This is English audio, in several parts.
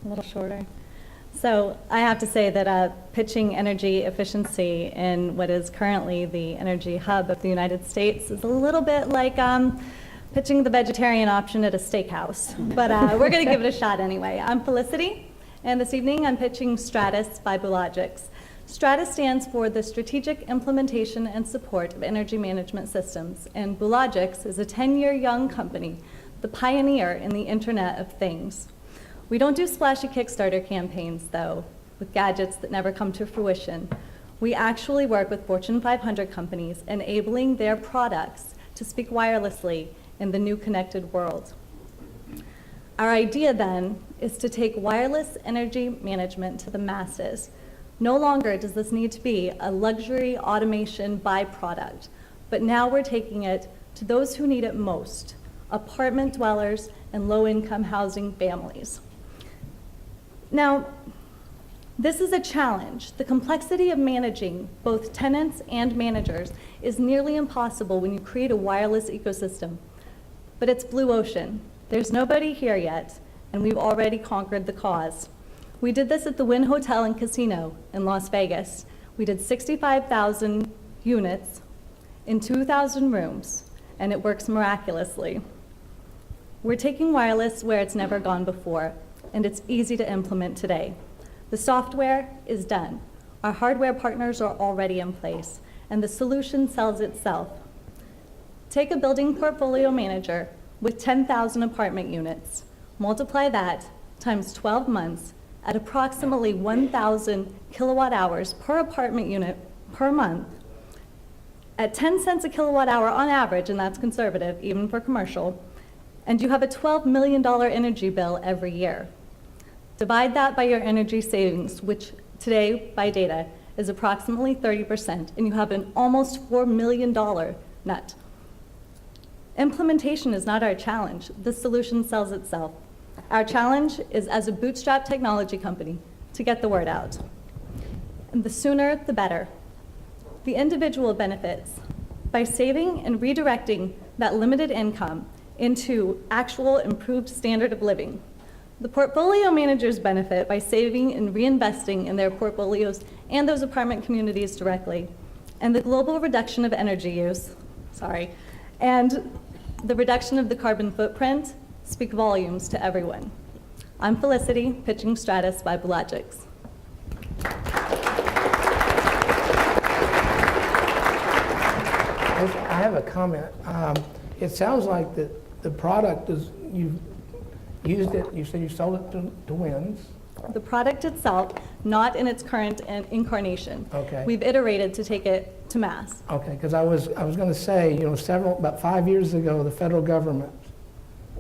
a little shorter. So I have to say that pitching energy efficiency in what is currently the energy hub of the United States is a little bit like pitching the vegetarian option at a steakhouse. But we're going to give it a shot anyway. I'm Felicity, and this evening I'm pitching Stratus by Bulogix. Stratus stands for the Strategic Implementation and Support of Energy Management Systems, and Bulogix is a 10-year young company, the pioneer in the Internet of Things. We don't do splashy Kickstarter campaigns, though, with gadgets that never come to fruition. We actually work with Fortune 500 companies, enabling their products to speak wirelessly in the new connected world. Our idea, then, is to take wireless energy management to the masses. No longer does this need to be a luxury automation byproduct, but now we're taking it to those who need it most, apartment dwellers and low-income housing families. Now, this is a challenge. The complexity of managing both tenants and managers is nearly impossible when you create a wireless ecosystem. But it's blue ocean. There's nobody here yet, and we've already conquered the cause. We did this at the Wynn Hotel and Casino in Las Vegas. We did 65,000 units in 2,000 rooms, and it works miraculously. We're taking wireless where it's never gone before, and it's easy to implement today. The software is done. Our hardware partners are already in place, and the solution sells itself. Take a building portfolio manager with 10,000 apartment units, multiply that times 12 months at approximately 1,000 kilowatt hours per apartment unit per month, at 10 cents a kilowatt hour on average, and that's conservative, even for commercial, and you have a $12 million energy bill every year. Divide that by your energy savings, which today, by data, is approximately 30%, and you have an almost $4 million net. Implementation is not our challenge. The solution sells itself. Our challenge is, as a bootstrap technology company, to get the word out. And the sooner, the better. The individual benefits by saving and redirecting that limited income into actual improved standard of living. The portfolio managers benefit by saving and reinvesting in their portfolios and those apartment communities directly. And the global reduction of energy use, and the reduction of the carbon footprint speak volumes to everyone. I'm Felicity, pitching Stratus by Bulogix. I have a comment. It sounds like the product is, you've used it, you said you sold it to Wynn's. The product itself, not in its current incarnation. Okay. We've iterated to take it to mass. Okay, because I was going to say, about 5 years ago, the federal government,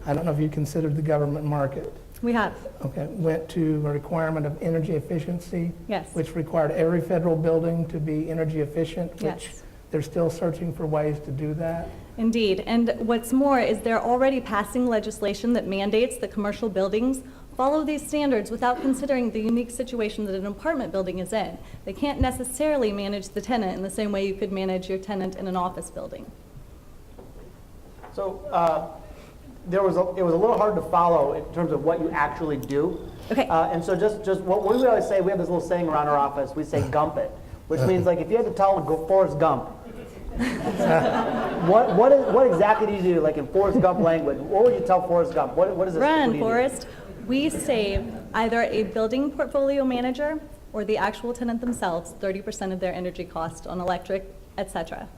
I don't know if you considered the government market. We have. Okay, went to a requirement of energy efficiency. Yes. Which required every federal building to be energy efficient, which Yes. they're still searching for ways to do that. Indeed, and what's more is they're already passing legislation that mandates that commercial buildings follow these standards without considering the unique situation that an apartment building is in. They can't necessarily manage the tenant in the same way you could manage your tenant in an office building. So it was a little hard to follow in terms of what you actually do. Okay. And so just what we always say, we have this little saying around our office, we say gump it, which means like if you had to tell Forrest Gump, what exactly do you do, like in Forrest Gump language? What would you tell Forrest Gump? What is this? Run, Forrest. We save either a building portfolio manager or the actual tenant themselves 30% of their energy cost on electric, etc.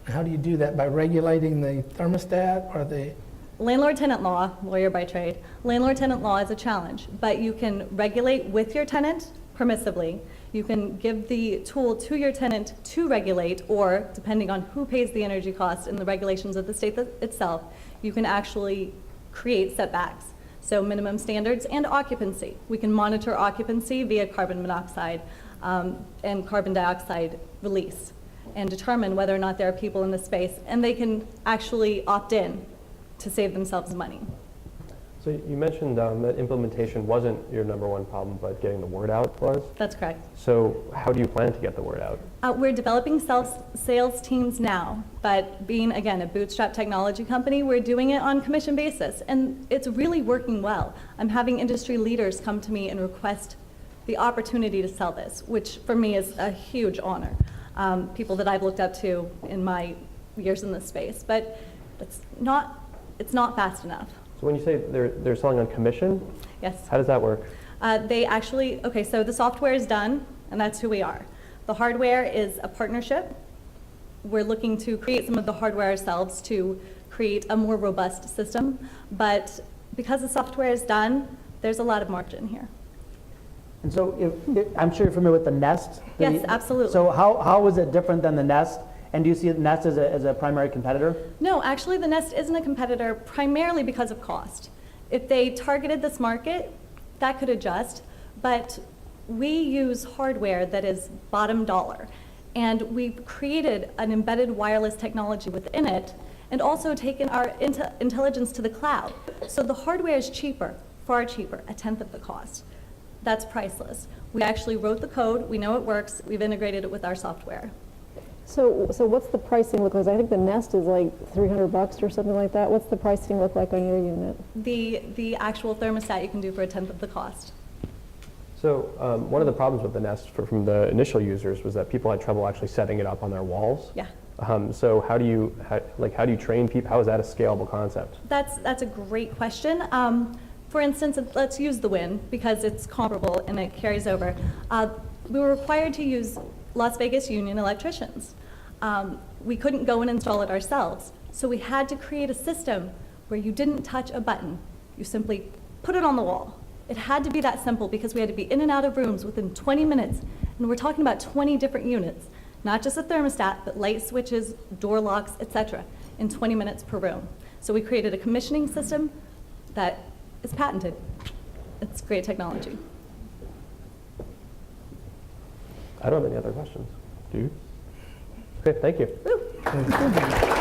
How do you do that? By regulating the thermostat or the... Landlord-tenant law, lawyer by trade, landlord-tenant law is a challenge, but you can regulate with your tenant permissively. You can give the tool to your tenant to regulate, or depending on who pays the energy cost and the regulations of the state itself, you can actually create setbacks. So minimum standards and occupancy. We can monitor occupancy via carbon monoxide and carbon dioxide release and determine whether or not there are people in the space, and they can actually opt in to save themselves money. So you mentioned that implementation wasn't your number one problem, but getting the word out was. That's correct. So how do you plan to get the word out? We're developing sales teams now, but being, again, a bootstrap technology company, we're doing it on commission basis, and it's really working well. I'm having industry leaders come to me and request the opportunity to sell this, which for me is a huge honor. People that I've looked up to in my years in this space, but it's not fast enough. So when you say they're selling on commission, Yes. how does that work? They actually, okay, so the software is done, and that's who we are. The hardware is a partnership. We're looking to create some of the hardware ourselves to create a more robust system, but because the software is done, there's a lot of margin here. And so I'm sure you're familiar with the Nest. Yes, absolutely. So how is it different than the Nest? And do you see Nest as a primary competitor? No, actually, the Nest isn't a competitor primarily because of cost. If they targeted this market, that could adjust, but we use hardware that is bottom dollar. And we've created an embedded wireless technology within it and also taken our intelligence to the cloud. So the hardware is cheaper, far cheaper, a tenth of the cost. That's priceless. We actually wrote the code, we know it works, we've integrated it with our software. So what's the pricing look like? I think the Nest is like $300 or something like that. What's the pricing look like on your unit? The actual thermostat you can do for a tenth of the cost. So one of the problems with the Nest from the initial users was that people had trouble actually setting it up on their walls. Yeah. So how do you train people? How is that a scalable concept? That's a great question. For instance, let's use the Win because it's comparable and it carries over. We were required to use Las Vegas Union electricians. We couldn't go and install it ourselves, so we had to create a system where you didn't touch a button. You simply put it on the wall. It had to be that simple because we had to be in and out of rooms within 20 minutes, and we're talking about 20 different units, not just a thermostat, but light switches, door locks, etc., in 20 minutes per room. So we created a commissioning system that is patented. It's great technology. I don't have any other questions. Do you? Okay, thank you. Woo.